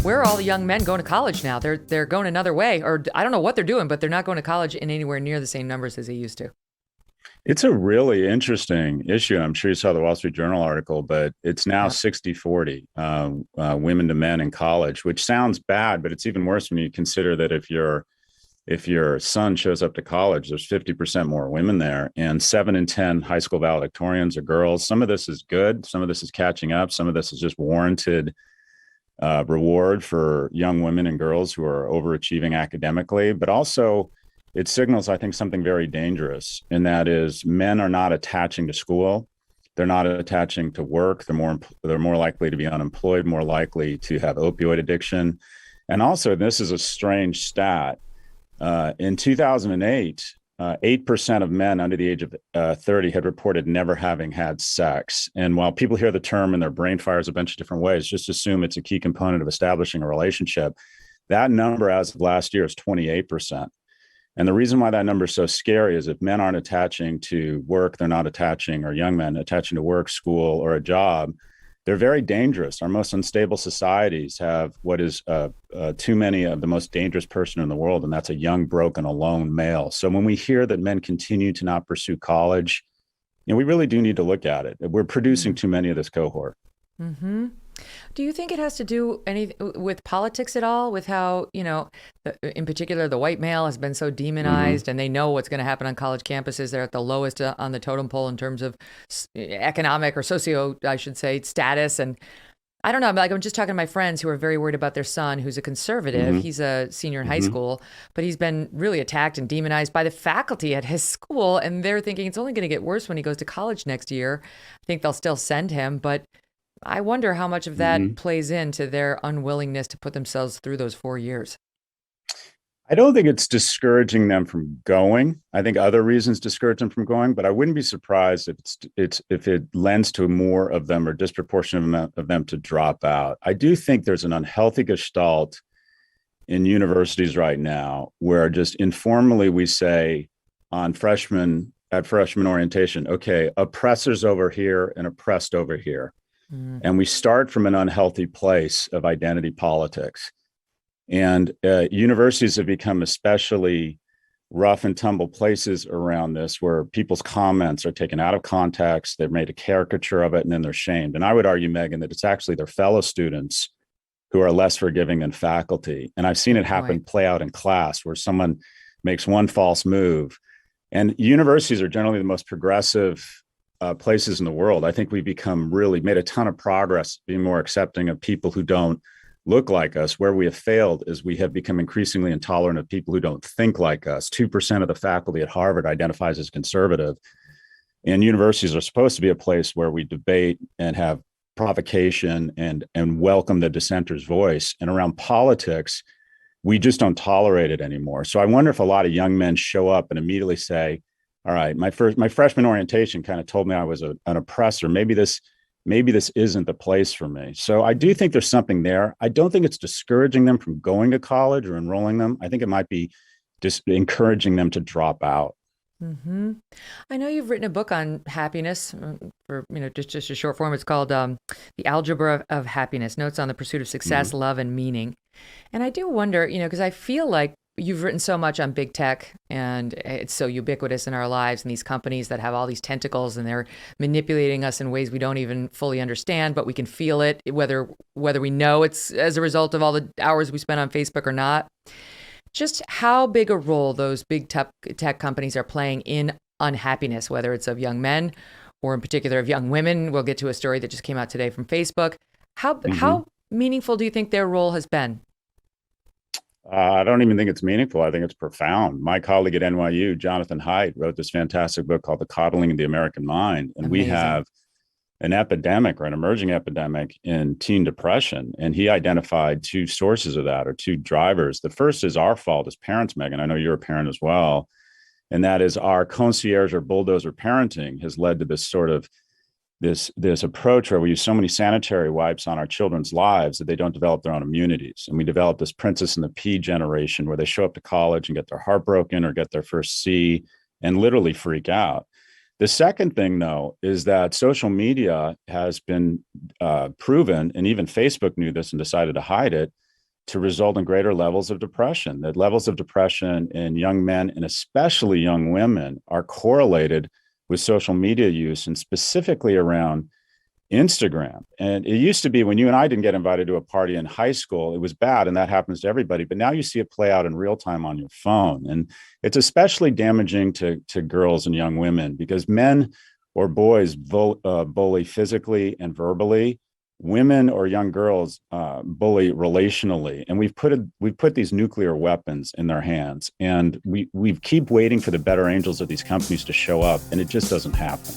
where are all the young men going to college now? They're going another way, or I don't know what they're doing, but they're not going to college in anywhere near the same numbers as they used to. It's a really interesting issue. I'm sure you saw the Wall Street Journal article, but it's now Yeah. 60-40 women to men in college, which sounds bad, but it's even worse when you consider that if your son shows up to college, there's 50% more women there, and 7 in 10 high school valedictorians are girls. Some of this is good. Some of this is catching up. Some of this is just warranted reward for young women and girls who are overachieving academically, but also it signals, I think, something very dangerous, and that is men are not attaching to school. They're not attaching to work. They're more likely to be unemployed, more likely to have opioid addiction. And also, this is a strange stat. In 2008, 8% of men under the age of 30 had reported never having had sex. And while people hear the term and their brain fires a bunch of different ways, just assume it's a key component of establishing a relationship. That number as of last year is 28%. And the reason why that number is so scary is if men aren't attaching to work, they're not attaching, or young men attaching to work, school, or a job, they're very dangerous. Our most unstable societies have what is too many of the most dangerous person in the world, and that's a young, broken, alone male. So when we hear that men continue to not pursue college, we really do need to look at it. We're producing too many of this cohort. Mm-hmm. Do you think it has to do anything with politics at all? With how, in particular, the white male has been so Mm-hmm. demonized, and they know what's going to happen on college campuses. They're at the lowest on the totem pole in terms of economic or socio, I should say, status. And I don't know. I'm just talking to my friends who are very worried about their son, who's a conservative. Mm-hmm. He's a senior in high Mm-hmm. school, but he's been really attacked and demonized by the faculty at his school. And they're thinking it's only going to get worse when he goes to college next year. I think they'll still send him, but I wonder how much of that Mm-hmm. plays into their unwillingness to put themselves through those 4 years. I don't think it's discouraging them from going. I think other reasons discourage them from going, but I wouldn't be surprised if it lends to more of them or disproportionate amount of them to drop out. I do think there's an unhealthy gestalt in universities right now where just informally we say on freshman orientation, okay, oppressors over here and oppressed over here. Mm. And we start from an unhealthy place of identity politics. And universities have become especially rough and tumble places around this, where people's comments are taken out of context. They've made a caricature of it, and then they're shamed. And I would argue, Megyn, that it's actually their fellow students who are less forgiving than faculty. And I've seen it happen, Right. play out in class, where someone makes one false move. And universities are generally the most progressive places in the world. I think we've become really made a ton of progress being more accepting of people who don't look like us. Where we have failed is we have become increasingly intolerant of people who don't think like us. 2% of the faculty at Harvard identifies as conservative. And universities are supposed to be a place where we debate and have provocation and welcome the dissenter's voice. And around politics, we just don't tolerate it anymore. So I wonder if a lot of young men show up and immediately say, all right, my freshman orientation kind of told me I was an oppressor. Maybe this isn't the place for me. So I do think there's something there. I don't think it's discouraging them from going to college or enrolling them. I think it might be just encouraging them to drop out. Hmm. I know you've written a book on happiness for, just a short form. It's called The Algebra of Happiness, Notes on the Pursuit of Success, Mhm. Love, and Meaning. And I do wonder, because I feel like you've written so much on big tech, and it's so ubiquitous in our lives, and these companies that have all these tentacles, and they're manipulating us in ways we don't even fully understand, but we can feel it, whether we know it's as a result of all the hours we spend on Facebook or not. Just how big a role those big tech companies are playing in unhappiness, whether it's of young men or in particular of young women. We'll get to a story that just came out today from Facebook. How Mhm. how meaningful do you think their role has been? I don't even think it's meaningful. I think it's profound. My colleague at NYU, Jonathan Haidt, wrote this fantastic book called The Coddling of the American Mind. And we Amazing. have an epidemic or an emerging epidemic in teen depression. And he identified two sources of that, or two drivers. The first is our fault as parents, Megyn. I know you're a parent as well. And that is our concierge or bulldozer parenting has led to this sort of this approach where we use so many sanitary wipes on our children's lives that they don't develop their own immunities. And we develop this Princess and the Pea generation where they show up to college and get their heart broken or get their first C and literally freak out. The second thing, though, is that social media has been proven, and even Facebook knew this and decided to hide it, to result in greater levels of depression. That levels of depression in young men and especially young women are correlated with social media use, and specifically around Instagram. And it used to be when you and I didn't get invited to a party in high school, it was bad, and that happens to everybody. But now you see it play out in real time on your phone. And it's especially damaging to girls and young women because men or boys bully physically and verbally. Women or young girls bully relationally, and we've put these nuclear weapons in their hands, and we keep waiting for the better angels of these companies to show up, and it just doesn't happen.